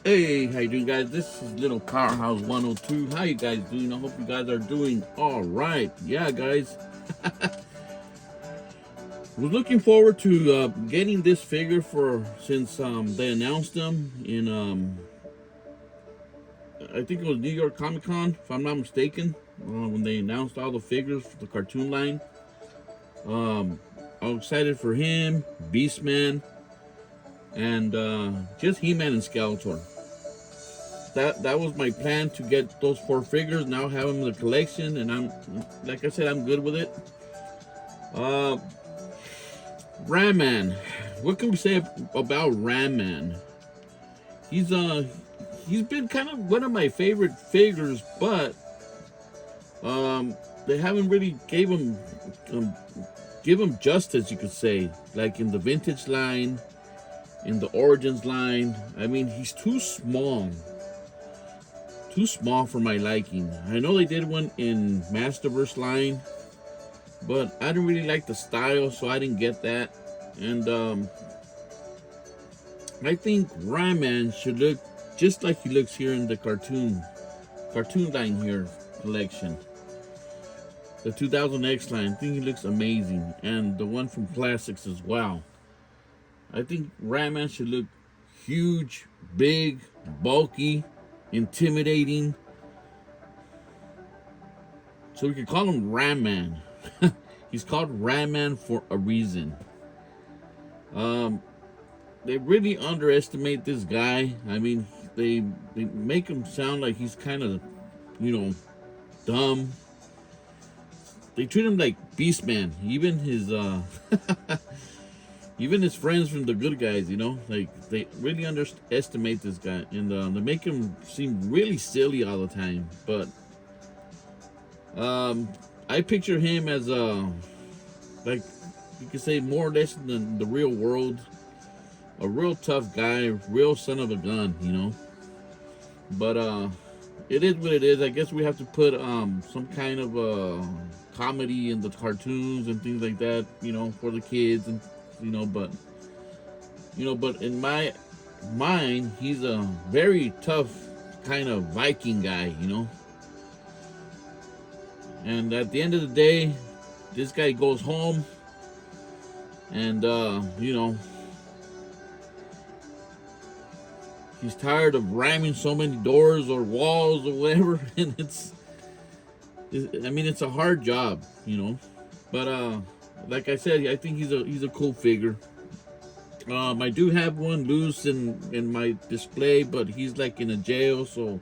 Hey, how you doing, guys? This is Little Powerhouse 102. How you guys doing? I hope you guys are doing all right. Yeah, guys. Was looking forward to getting this figure for since they announced them in I think it was New York Comic Con, if I'm not mistaken, when they announced all the figures for the cartoon line. I was excited for him, Beastman, and just He-Man and Skeletor. That was my plan, to get those 4 figures. Now have them in the collection, and I'm, like I said, I'm good with it. Ram Man. What can we say about Ram Man? He's been kind of one of my favorite figures, but they haven't really give him justice, you could say, like in the vintage line, in the origins line. I mean, he's too small for my liking. I know they did one in Masterverse line, but I didn't really like the style, so I didn't get that. And I think Ram-Man should look just like he looks here in the cartoon line here collection. The 2000X line, I think he looks amazing, and the one from Classics as well. I think Ram-Man should look huge, big, bulky, intimidating. So we could call him Ram Man. He's called Ram Man for a reason. They really underestimate this guy. I mean, they make him sound like he's kind of, dumb. They treat him like Beastman. Even his even his friends from the good guys, like they really underestimate this guy, and they make him seem really silly all the time. But I picture him as like you could say more or less in the real world, a real tough guy, real son of a gun, But it is what it is. I guess we have to put some kind of comedy in the cartoons and things like that, for the kids, and but in my mind, he's a very tough kind of Viking guy, And at the end of the day, this guy goes home, and he's tired of ramming so many doors or walls or whatever, and it's a hard job, But like I said, I think he's a cool figure. I do have one loose in my display, but he's like in a jail, so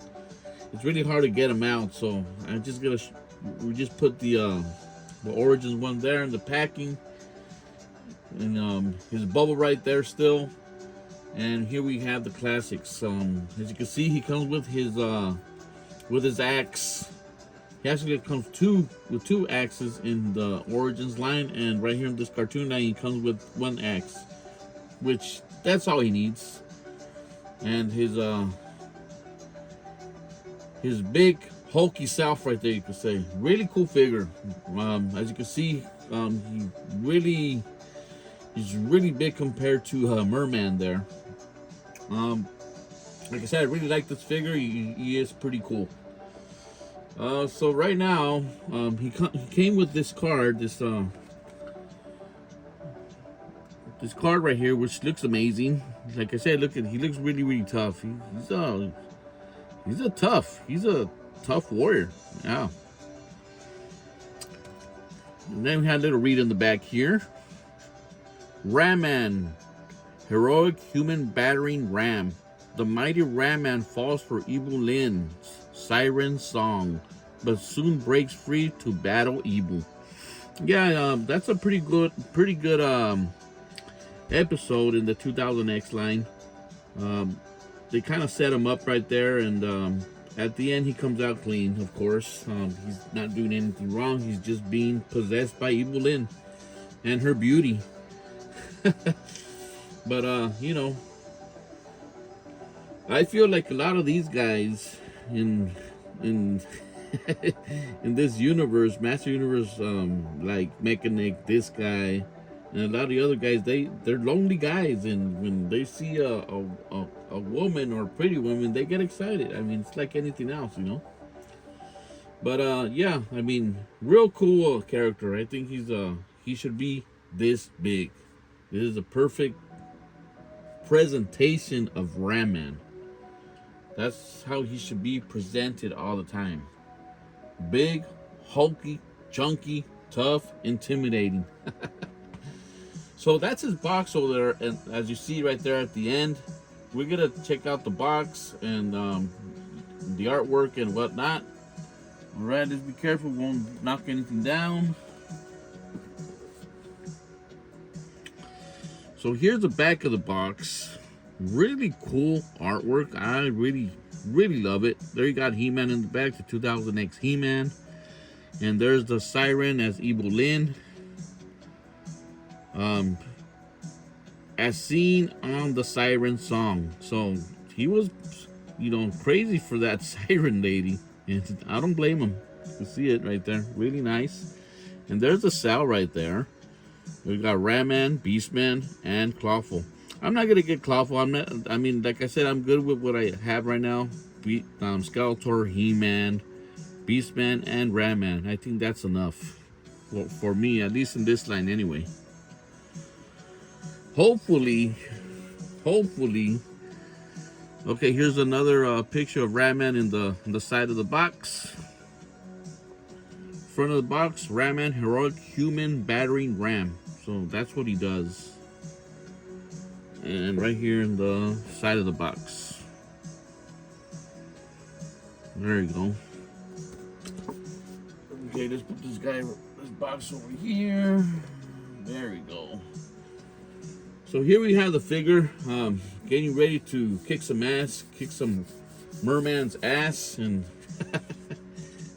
it's really hard to get him out. So we just put the Origins one there in the packing, and his bubble right there still. And here we have the Classics. As you can see, he comes with his axe. He actually comes with two axes in the Origins line, and right here in this cartoon line, he comes with one axe, which that's all he needs. And his big hulky self right there, you could say, really cool figure. As you can see, he's really big compared to Merman there. Like I said, I really like this figure. He is pretty cool. So right now, he came with this card, this card right here, which looks amazing. Like I said, he looks really tough. He's a tough warrior. Yeah. And then we had a little read in the back here. Ram-Man, heroic human battering ram. The mighty Ram-Man falls for evil Lynn's siren song, but soon breaks free to battle evil. Yeah, that's a pretty good episode in the 2000X line. They kind of set him up right there, and at the end he comes out clean, of course. He's not doing anything wrong. He's just being possessed by evil Lynn and her beauty. But I feel like a lot of these guys in in this universe, Master Universe, like Mechanic, this guy, And a lot of the other guys, they're lonely guys, and when they see a woman or a pretty woman, they get excited. I mean, it's like anything else, you know. But yeah, I mean, real cool character. I think he should be this big. This is a perfect presentation of Ram Man. That's how he should be presented all the time. Big, hulky, chunky, tough, intimidating. So that's his box over there, and as you see right there at the end, we're gonna check out the box and the artwork and whatnot. All right, just be careful, won't knock anything down. So here's the back of the box. Really cool artwork. I really love it. There you got He-Man in the back, the 2000X He-Man, and there's the Siren as Evil Lyn. As seen on the Siren song. So he was, you know, crazy for that Siren lady, and I don't blame him. You can see it right there, really nice. And there's the cell right there. We got Ram Man, Beastman, and Clawful. I'm not gonna get Clawful. I mean, like I said, I'm good with what I have right now. Skeletor, He-Man, Beastman, and Ram Man. I think that's enough for me, at least in this line anyway. Hopefully. Okay, here's another picture of Ram Man in the side of the box. Front of the box, Ram Man, heroic human battering ram. So that's what he does. And right here in the side of the box. There you go. Okay, let's put this box over here. There we go. So here we have the figure, getting ready to kick some ass, kick some merman's ass, and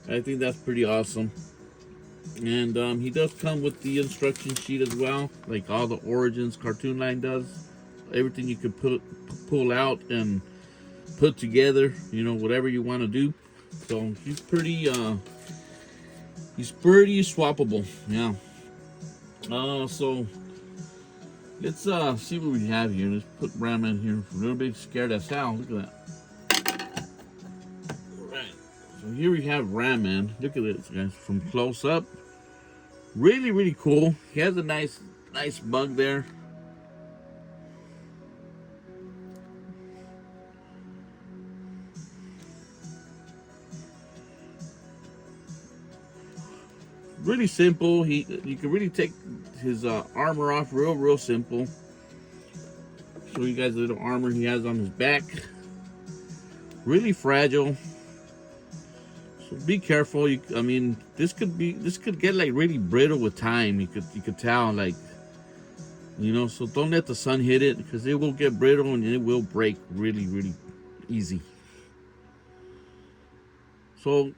I think that's pretty awesome. And he does come with the instruction sheet as well, like all the Origins cartoon line does. Everything you can pull out and put together, you know, whatever you want to do. So he's pretty swappable, yeah. So let's see what we have here. Let's put Ram Man here. A little bit scared as hell. Look at that. Alright. So here we have Ram Man. Look at this, guys, from close up. Really cool. He has a nice mug there. Really simple. You can really take his armor off real simple. Show you guys the little armor he has on his back. Really fragile. So be careful. I mean, this could get like really brittle with time. You could tell, like, you know. So don't let the sun hit it, because it will get brittle and it will break really easy. So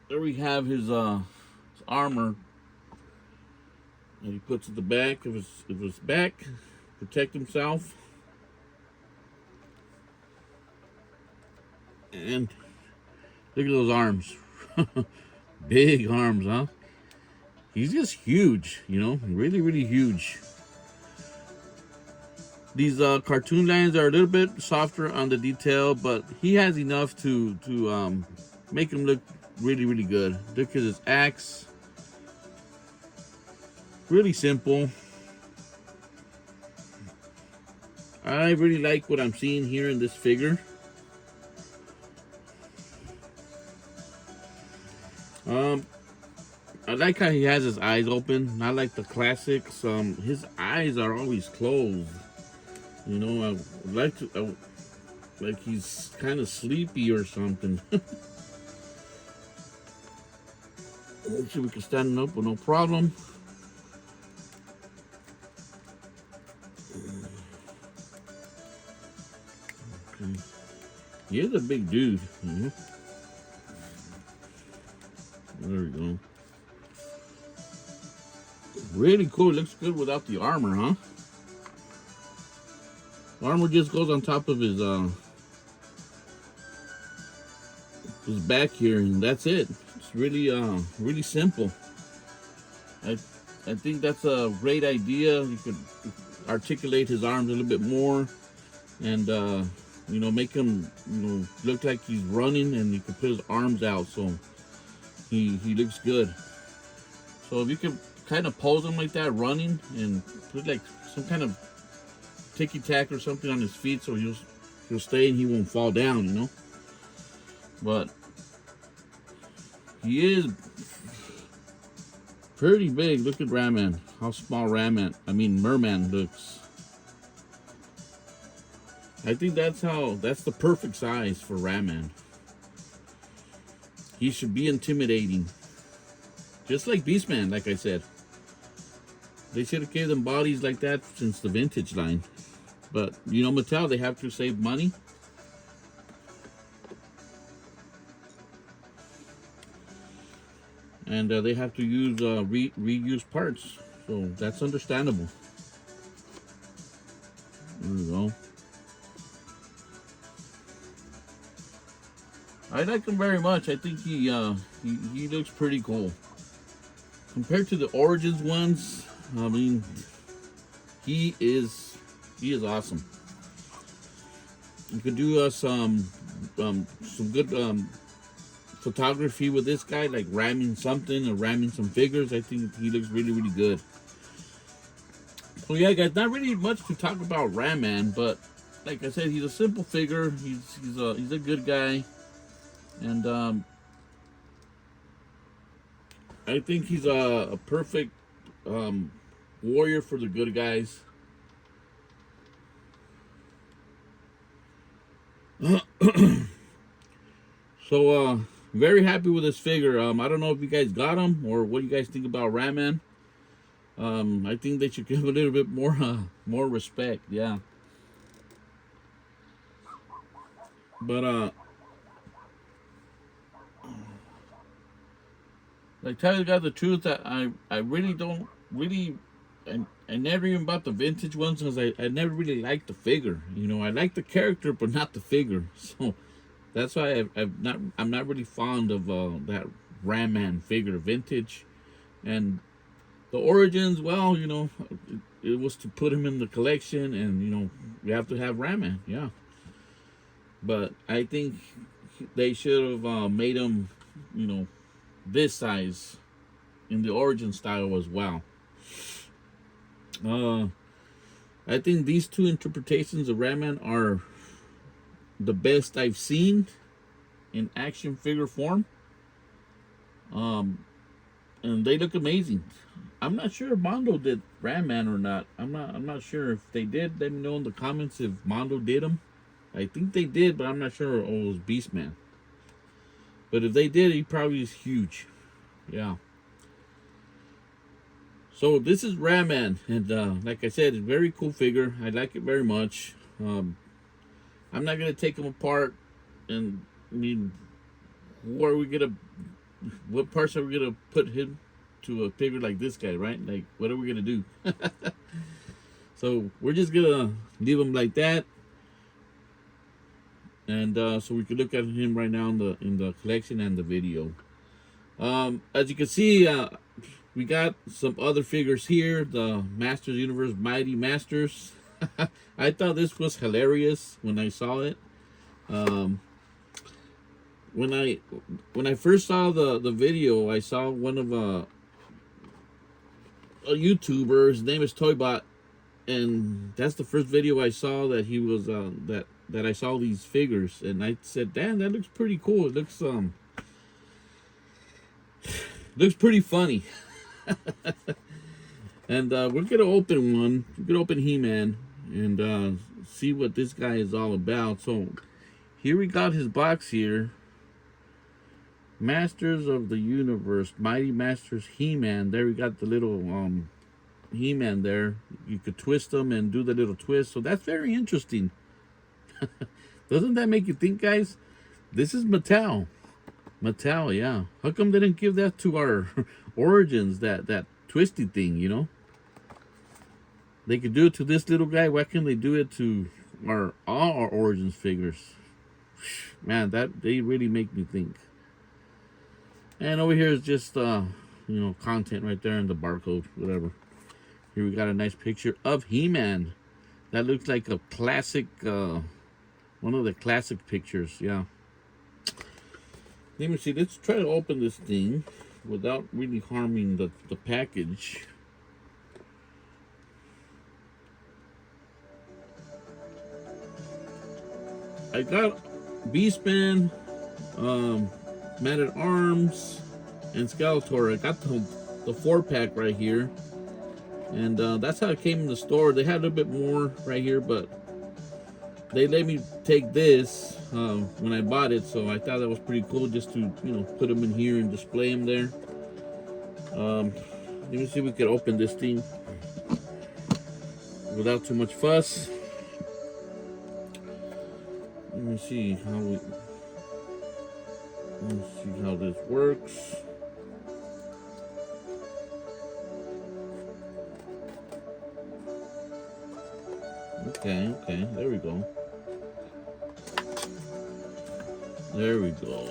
there we have his armor that he puts at the back of his back, protect himself. And look at those arms. Big arms, huh? He's just huge, you know, really huge. These cartoon lines are a little bit softer on the detail, but he has enough to make him look really good. Look at his axe. Really simple. I really like what I'm seeing here in this figure. I like how he has his eyes open. Not like the classics. His eyes are always closed. You know, like he's kind of sleepy or something. Let's see if we can stand up with no problem. Okay. He is a big dude. Mm-hmm. There we go. Really cool. Looks good without the armor, huh? The armor just goes on top of his back here, and that's it. It's really simple. I I think that's a great idea. You could articulate his arms a little bit more, and make him look like he's running, and you could put his arms out so he looks good. So if you could kind of pose him like that, running, and put like some kind of ticky tack or something on his feet, so he'll stay and he won't fall down. But he is pretty big. Look at Ratman. How small Merman looks. I think that's the perfect size for Ratman. He should be intimidating. Just like Beastman, like I said. They should have gave them bodies like that since the vintage line. But, Mattel, they have to save money. And they have to use reuse parts. So that's understandable. There we go. I like him very much. I think he looks pretty cool. Compared to the Origins ones, I mean, he is awesome. You could do some good photography with this guy, like ramming something or ramming some figures. I think he looks really, really good. So yeah, guys, not really much to talk about Ratman, but like I said, he's a simple figure. He's a good guy, and I think he's a perfect warrior for the good guys. So very happy with this figure. I don't know if you guys got him or what you guys think about Ratman. I think they should give a little bit more respect. Yeah. But like tell you guys the truth, that I really don't really. I never even bought the vintage ones because I never really liked the figure. I like the character but not the figure. So that's why I'm not really fond of that Ratman figure vintage. And the Origins, well, it was to put him in the collection, and we have to have Ratman, yeah. But I think they should have made him, this size in the Origin style as well. I think these two interpretations of Ratman are the best I've seen in action figure form. And they look amazing. I'm not sure if Mondo did Ratman or not. I'm not sure if they did. Let me know in the comments if Mondo did them. I think they did, but I'm not sure it was Beastman. But if they did, he probably is huge. Yeah. So this is Ratman, and like I said, it's a very cool figure. I like it very much. I'm not gonna take him apart, and what parts are we gonna put him to a figure like this guy, right? Like, what are we gonna do? So we're just gonna leave him like that, and so we can look at him right now in the collection and the video. As you can see, we got some other figures here. The Masters Universe Mighty Masters. I thought this was hilarious when I saw it. When I first saw the video, I saw one of a YouTuber. His name is Toybot, and that's the first video I saw that he was that I saw these figures, and I said, "Damn, that looks pretty cool. It looks pretty funny." And we're gonna open one. We're gonna open He-Man and see what this guy is all about. So here we got his box here. Masters of the Universe, Mighty Masters He-Man. There we got the little He-Man there. You could twist them and do the little twist. So that's very interesting. Doesn't that make you think, guys? This is Mattel. Mattel, yeah. How come they didn't give that to our Origins, that twisty thing, They could do it to this little guy. Why can't they do it to all our Origins figures? Man, that they really make me think. And over here is just content right there in the barcode, whatever. Here we got a nice picture of He-Man. That looks like a classic, one of the classic pictures, yeah. Let me see, let's try to open this thing without really harming the package. I got Beastman, Man-at-Arms, and Skeletor. I got the 4-pack right here. And that's how it came in the store. They had a little bit more right here, but they let me take this when I bought it, so I thought that was pretty cool just to, put them in here and display them there. Let me see if we could open this thing without too much fuss. Let me see how this works. Okay, there we go. There we go.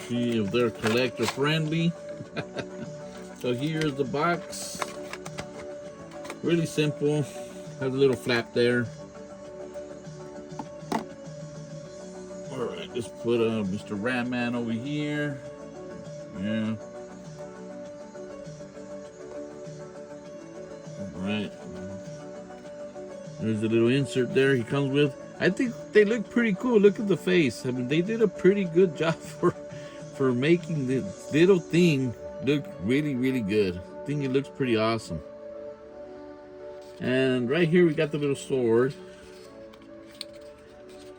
See if they're collector friendly. So here's the box. Really simple. Has a little flap there. Alright, let's put Mr. Ram-Man over here. Yeah. Alright. There's a little insert there he comes with. I think they look pretty cool. Look at the face. I mean, they did a pretty good job for making this little thing look really, really good. I think it looks pretty awesome. And right here we got the little sword.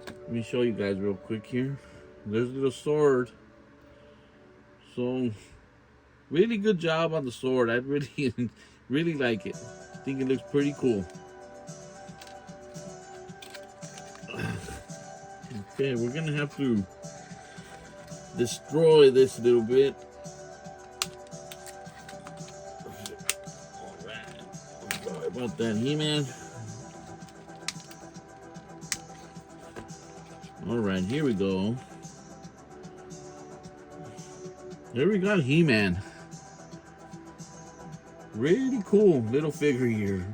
Let me show you guys real quick here. There's a little sword. So really good job on the sword. I really really like it. I think it looks pretty cool. Okay, we're gonna have to destroy this a little bit. Sorry about that, He-Man. Alright, here we go. There we got He-Man. Really cool little figure here.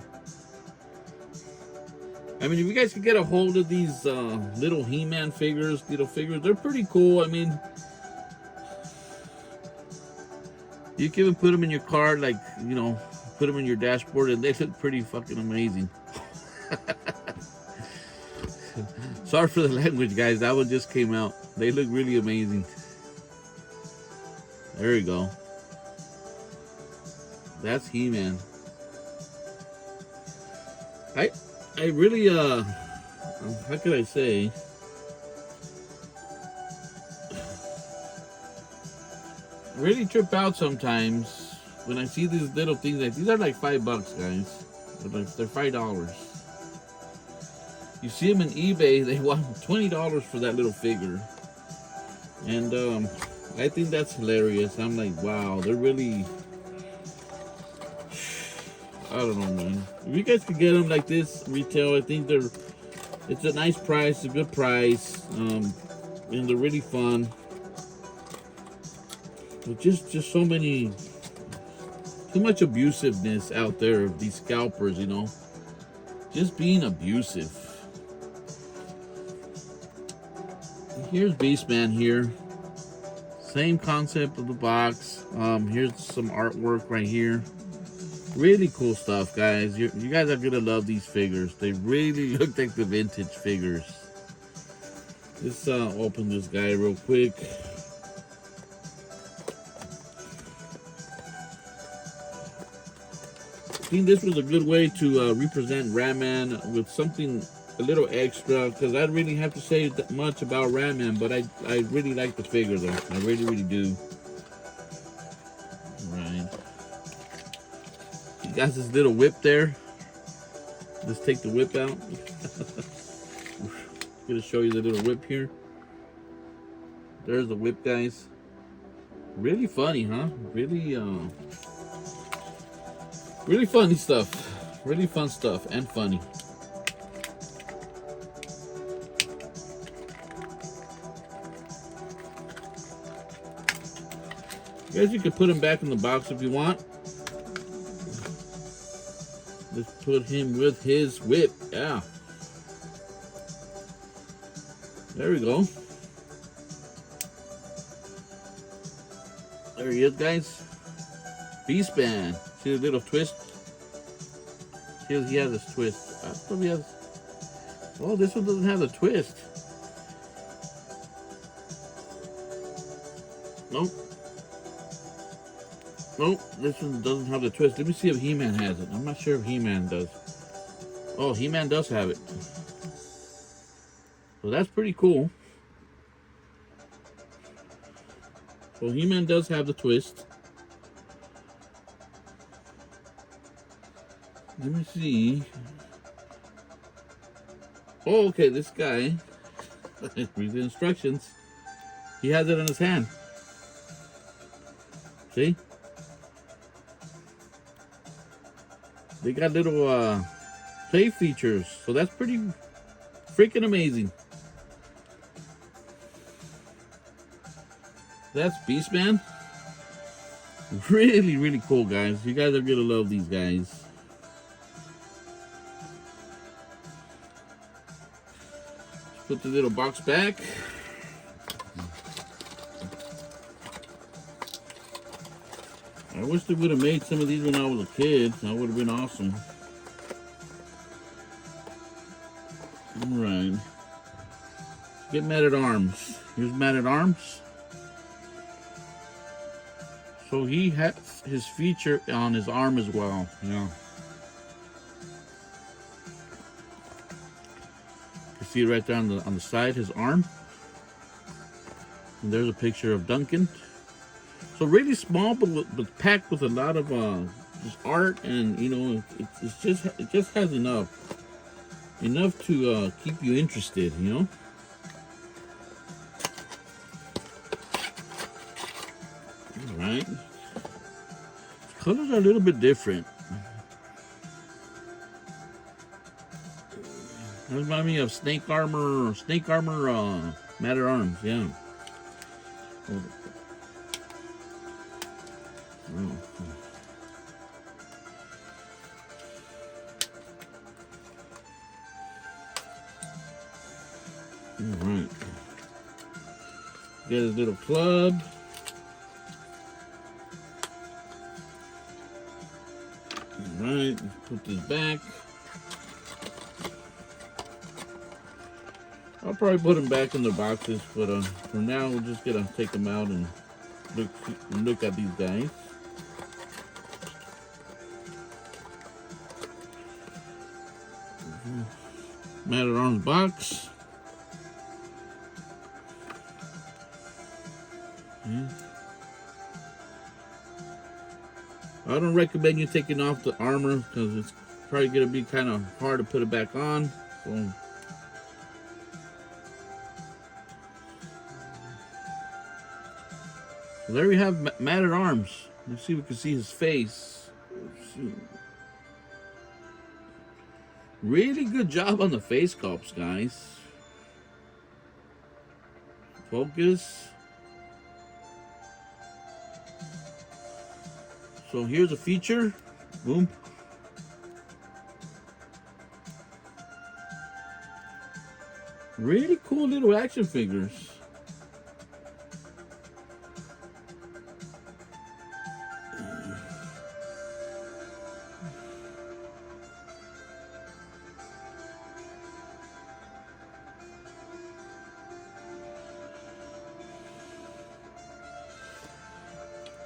I mean, if you guys could get a hold of these little He-Man figures, they're pretty cool. I mean, you can even put them in your car, like, put them in your dashboard, and they look pretty fucking amazing. Sorry for the language, guys. That one just came out. They look really amazing. There we go. That's He-Man. I really, how could I say? Really trip out sometimes when I see these little things. Like, these are like $5, guys. They're $5. You see them in eBay, they want $20 for that little figure. And I think that's hilarious. I'm like, wow, they're really, I don't know, man. If you guys could get them like this retail, I think it's a nice price, a good price, and they're really fun. But just so many, too much abusiveness out there of these scalpers, just being abusive. Here's Beastman here. Same concept of the box. Here's some artwork right here. Really cool stuff, guys. You guys are gonna love these figures. They really look like the vintage figures. Let's open this guy real quick. I think this was a good way to represent Ram-Man with something a little extra, because I really have to say that much about Ram-Man, but I really like the figure though. I really, really do. Right. He got this little whip there. Let's take the whip out. Gonna show you the little whip here. There's the whip, guys. Really funny, huh? Really funny stuff. Really fun stuff and funny. Guess you could put him back in the box if you want. Let's put him with his whip. Yeah. There we go. There he is, guys. Beastman. See the little twist? See, he has this twist. I thought he has. Oh, this one doesn't have the twist. Nope. Nope, this one doesn't have the twist. Let me see if He-Man has it. I'm not sure if He-Man does. Oh, He-Man does have it. So that's pretty cool. So He-Man does have the twist. Let me see. Oh, okay, this guy. Read the instructions. He has it in his hand. See? They got little play features, so that's pretty freaking amazing. That's Beastman. Really, really cool, guys. You guys are gonna love these guys. Put the little box back. I wish they would have made some of these when I was a kid. That would have been awesome. Alright. Get Man-at-Arms. Here's Man-at-Arms. So he has his feature on his arm as well. Yeah. You see it right there on the side, his arm. And there's a picture of Duncan. So really small, but packed with a lot of just art, and you know, it just has enough to keep you interested, you know. All right, colors are a little bit different. That reminds me of Snake Armor, Man-at-Arms, yeah. Alright. Get his little club. Alright, put this back. I'll probably put them back in the boxes, but for now we're just gonna take them out and look at these guys. Man-at-Arms box. Yeah. I don't recommend you taking off the armor because it's probably going to be kind of hard to put it back on. So there we have Man-at-Arms. Let's see if we can see his face. Really good job on the face sculpts, guys. Focus. So here's a feature. Boom. Really cool little action figures.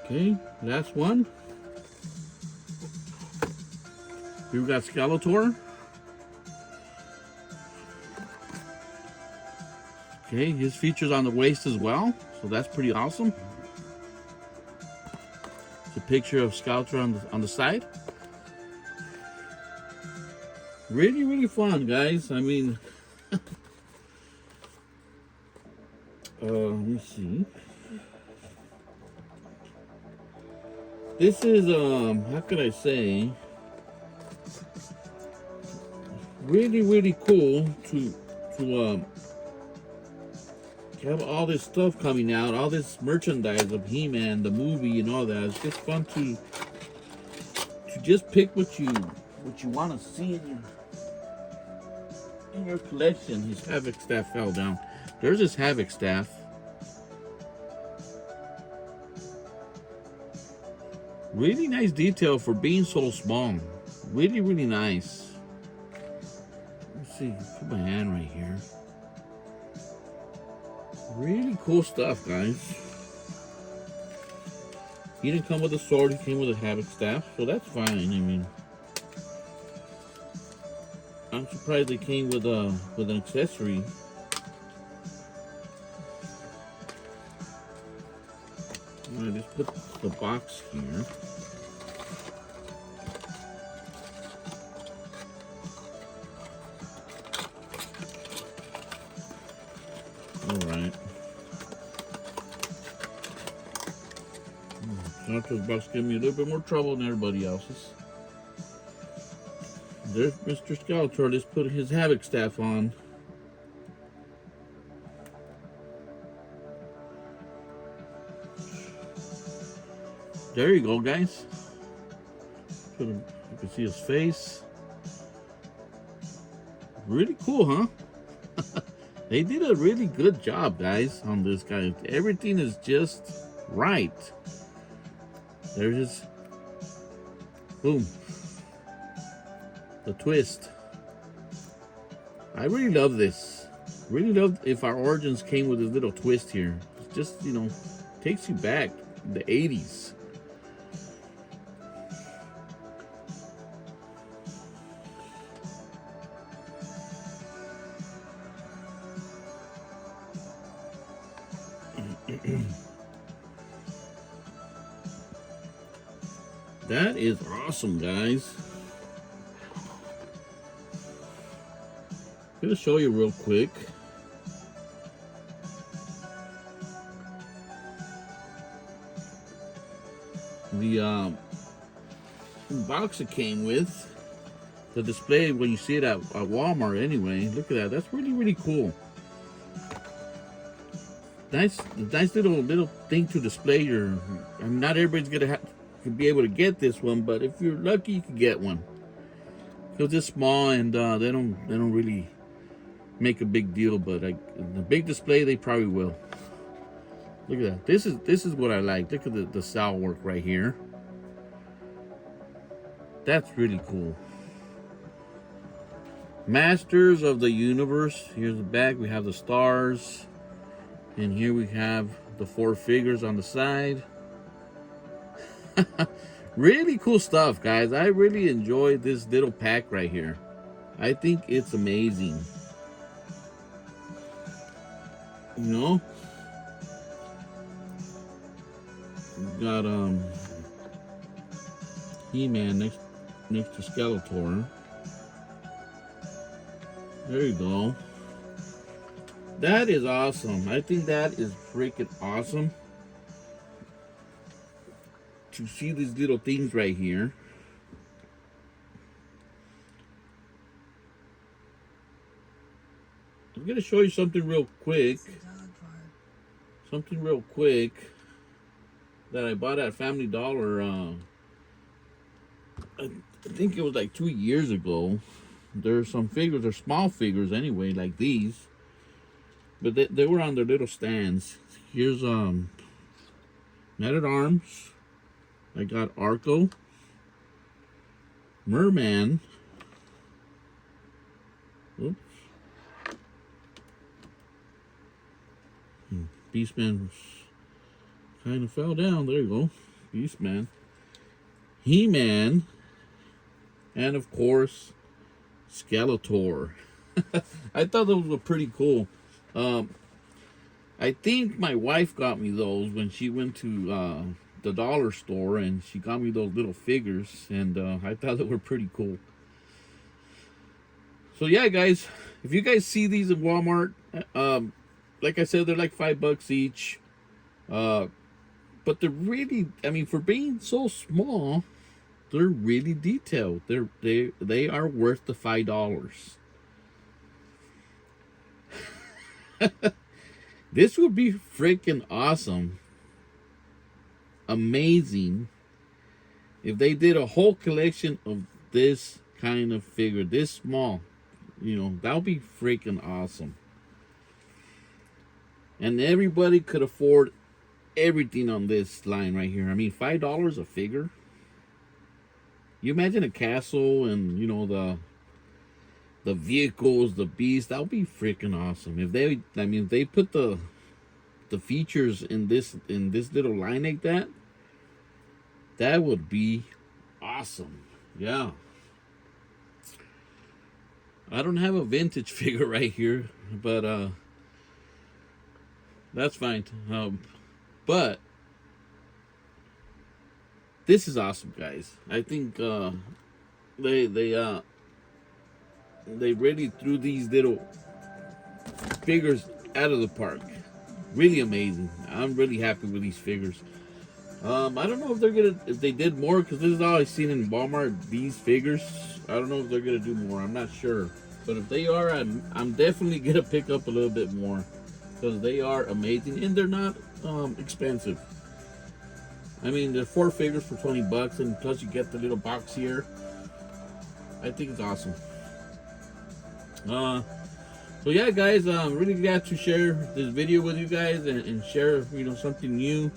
Okay, last one. Here we got Skeletor. Okay, his features on the waist as well, so that's pretty awesome. It's a picture of Skeletor on the side. Really, really fun, guys. I mean, let me see. This is how could I say? Really, really cool to You have all this stuff coming out, all this merchandise of He-Man, the movie, and all that. It's just fun to just pick what you want to see in your collection. His Havoc staff fell down. There's his Havoc staff. Really nice detail for being so small. Really, really nice. Let's see, put my hand right here. Really cool stuff, guys. He didn't come with a sword, he came with a Havoc staff, so that's fine. I mean, I'm surprised they came with an accessory. Alright, let's put the box here. Alright. Santo's box giving me a little bit more trouble than everybody else's. There's Mr. Skeletor. Let's put his Havoc staff on. There you go, guys. You can see his face. Really cool, huh? They did a really good job, guys, on this guy. Everything is just right. There's his boom. The twist. I really love this. Really love if our origins came with this little twist here. It's just, you know, takes you back the 80s. That is awesome, guys. I'm gonna show you real quick. The box it came with, the display when you see it at Walmart anyway. Look at that. That's really, really cool. Nice little thing to display your. I mean, not everybody's gonna be able to get this one, but if you're lucky, you can get one. Because it's small and they don't really make a big deal, but like the big display, they probably will. Look at that. This is what I like. Look at the style work right here. That's really cool. Masters of the Universe. Here's the back. We have the stars. And here we have the 4 figures on the side. Really cool stuff, guys. I really enjoyed this little pack right here. I think it's amazing. You know? We got He-Man next to Skeletor. There you go. That is awesome. I think that is freaking awesome. To see these little things right here. I'm gonna show you something real quick. Something real quick that I bought at Family Dollar. I think it was like 2 years ago. There's some figures, they're small figures anyway, like these. But they were on their little stands. Here's Man at Arms. I got Arco, Merman. Oops. Beastman kind of fell down. There you go. Beastman. He-Man. And of course, Skeletor. I thought those were pretty cool. I think my wife got me those when she went to the dollar store, and she got me those little figures, and I thought they were pretty cool. So yeah, guys, if you guys see these at Walmart, like I said, they're like $5 each. But they're really, I mean, for being so small, they're really detailed. They are worth the $5. This would be freaking awesome, amazing, if they did a whole collection of this kind of figure, this small. That would be freaking awesome. And everybody could afford everything on this line right here. I mean, $5 a figure. You imagine a castle and the vehicles, the beast. That would be freaking awesome. If they put the features in this little line like that, that would be awesome. Yeah. I don't have a vintage figure right here, but that's fine. But this is awesome, guys. I think they really threw these little figures out of the park. Really amazing. I'm really happy with these figures. I don't know if they did more, because this is all I've seen in Walmart, these figures. I don't know if they're gonna do more. I'm not sure, but if they are, I'm definitely gonna pick up a little bit more, because they are amazing and they're not expensive. I mean, they're 4 figures for $20, and plus you get the little box here. I think it's awesome. So yeah, guys, I'm really glad to share this video with you guys and share something new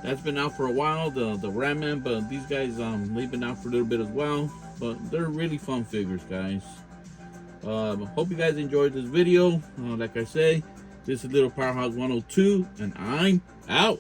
that's been out for a while, the Ram Man. But these guys they've been out for a little bit as well, but they're really fun figures, guys. Hope you guys enjoyed this video. Like I say, this is Little Powerhouse 102, and I'm out.